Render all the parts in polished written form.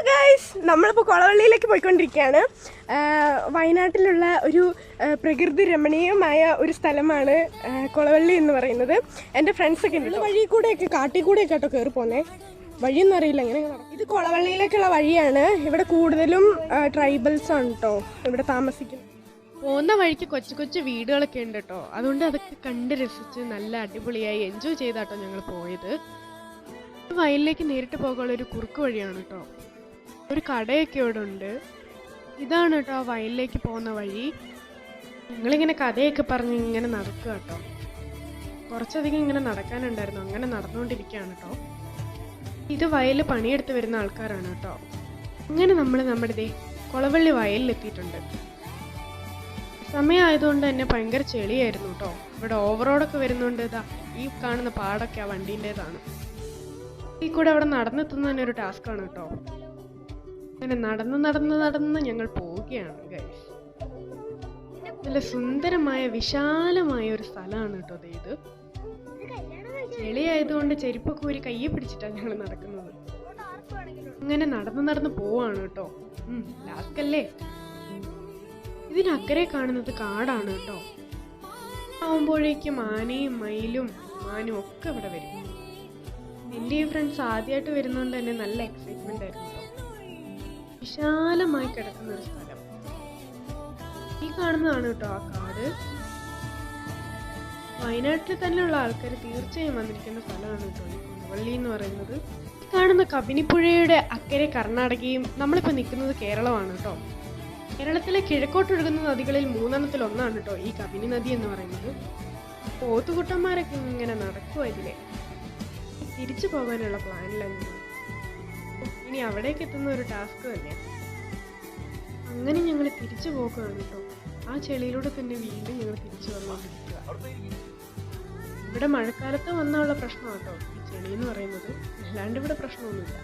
Guys, നമ്മളിപ്പോൾ കൊളവള്ളിയിലേക്ക് പോയിക്കൊണ്ടിരിക്കുകയാണ്. വയനാട്ടിലുള്ള ഒരു പ്രകൃതി രമണീയമായ ഒരു സ്ഥലമാണ് കൊളവള്ളി എന്ന് പറയുന്നത്. എൻ്റെ ഫ്രണ്ട്സൊക്കെ ഉണ്ട്. വഴി കൂടെയൊക്കെ കാട്ടിൽ കൂടെയൊക്കെ കേട്ടോ കയറി പോന്നേ. വഴിയൊന്നും അറിയില്ല എങ്ങനെ. ഇത് കൊളവള്ളിയിലേക്കുള്ള വഴിയാണ്. ഇവിടെ കൂടുതലും ട്രൈബൽസ് ആണ് കേട്ടോ ഇവിടെ താമസിക്കുന്നത്. പോകുന്ന വഴിക്ക് കൊച്ചു കൊച്ചു വീടുകളൊക്കെ ഉണ്ട് കേട്ടോ. അതുകൊണ്ട് അതൊക്കെ കണ്ട് രസിച്ച് നല്ല അടിപൊളിയായി എൻജോയ് ചെയ്താട്ടോ ഞങ്ങൾ പോയത്. വയലിലേക്ക് നേരിട്ട് പോകാനുള്ള ഒരു കുറുക്ക് വഴിയാണ് കേട്ടോ. ഒരു കടയൊക്കെ ഇവിടെ ഉണ്ട്. ഇതാണ് കേട്ടോ ആ വയലിലേക്ക് പോകുന്ന വഴി. ഞങ്ങളിങ്ങനെ കഥയൊക്കെ പറഞ്ഞ് ഇങ്ങനെ നടക്കുക കേട്ടോ. കുറച്ചധികം ഇങ്ങനെ നടക്കാനുണ്ടായിരുന്നു. അങ്ങനെ നടന്നുകൊണ്ടിരിക്കുകയാണ് കേട്ടോ. ഇത് വയലിൽ പണിയെടുത്ത് വരുന്ന ആൾക്കാരാണ് കേട്ടോ. അങ്ങനെ നമ്മൾ നമ്മുടെ കൊളവള്ളി വയലിലെത്തിയിട്ടുണ്ട്. സമയമായതുകൊണ്ട് തന്നെ ഭയങ്കര ചെളിയായിരുന്നു കേട്ടോ. ഇവിടെ ഓവറോഡൊക്കെ വരുന്നുണ്ട്. ഇതാ ഈ കാണുന്ന പാടൊക്കെ ആ വണ്ടീൻ്റെതാണ്. ഈ കൂടെ അവിടെ നടന്നെത്തുന്ന തന്നെ ഒരു ടാസ്ക്കാണ് കേട്ടോ. അങ്ങനെ നടന്ന് ഞങ്ങൾ പോവുകയാണ് ഗൈസ്. നല്ല സുന്ദരമായ വിശാലമായ ഒരു സ്ഥലമാണ് കേട്ടോ ഇത്. ചെളിയായതുകൊണ്ട് ചെരുപ്പൊക്കെ ഒരു കയ്യെ പിടിച്ചിട്ടാണ് ഞങ്ങൾ നടക്കുന്നത്. അങ്ങനെ നടന്ന് പോവാണ് കേട്ടോ. ലാസ്കല്ലേ. ഇതിനക്കരെ കാണുന്നത് കാടാണ് കേട്ടോ. ആവുമ്പോഴേക്കും ആനയും മയിലും മാനും ഒക്കെ ഇവിടെ വരും. എൻ്റെ ഈ ഫ്രണ്ട്സ് ആദ്യമായിട്ട് വരുന്നതുകൊണ്ട് തന്നെ നല്ല എക്സൈറ്റ്മെന്റ് ആയിരുന്നു കേട്ടോ. വിശാലമായി കിടക്കുന്ന ഒരു സ്ഥലം. ഈ കാണുന്നതാണ് കേട്ടോ ആ കാട്. വയനാട്ടിൽ തന്നെയുള്ള ആൾക്കാർ തീർച്ചയായും വന്നിരിക്കുന്ന സ്ഥലമാണ് കേട്ടോ ഈ കൊളവള്ളി എന്ന് പറയുന്നത്. ഈ കാണുന്ന കബിനിപ്പുഴയുടെ അക്കരെ കർണാടകയും നമ്മളിപ്പോൾ നിൽക്കുന്നത് കേരളമാണ് കേട്ടോ. കേരളത്തിലെ കിഴക്കോട്ടൊഴുകുന്ന നദികളിൽ 3 ഒന്നാണ് കേട്ടോ ഈ കബിനി നദി എന്ന് പറയുന്നത്. പോത്തുകുട്ടന്മാരൊക്കെ ഇങ്ങനെ നടക്കുക ഇതിലെ. തിരിച്ചു പോകാനുള്ള പ്ലാനിലാണ്. ഇനി അവിടേക്ക് എത്തുന്ന ഒരു ടാസ്ക് തന്നെ. അങ്ങനെ ഞങ്ങൾ തിരിച്ചു പോകുകയാണ് കേട്ടോ. ആ ചെളിയിലൂടെ തന്നെ വീണ്ടും ഞങ്ങൾ തിരിച്ചു വന്നുകൊണ്ടിരിക്കുക. ഇവിടെ മഴക്കാലത്ത് വന്നുള്ള പ്രശ്നം കേട്ടോ ഈ ചെളി എന്ന് പറയുന്നത്. അല്ലാണ്ട് ഇവിടെ പ്രശ്നമൊന്നുമില്ല.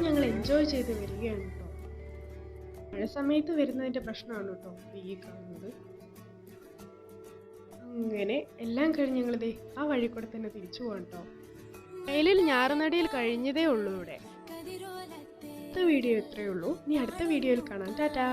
ഞങ്ങൾ എൻജോയ് ചെയ്ത് വരികയാണ് കേട്ടോ. മഴ സമയത്ത് വരുന്നതിൻ്റെ പ്രശ്നമാണ് കേട്ടോ ഈ കാണുന്നത്. അങ്ങനെ എല്ലാം കഴിഞ്ഞ് ഞങ്ങൾ ആ വഴി കൂടെ തന്നെ തിരിച്ചു പോകാം കേട്ടോ. വെയിലിൽ ഞാറുനടിയിൽ കഴിഞ്ഞതേ ഉള്ളൂ ഇവിടെ. അടുത്ത വീഡിയോ ഇത്രയേ ഉള്ളൂ. ഇനി അടുത്ത വീഡിയോയിൽ കാണാം. ടാറ്റാ.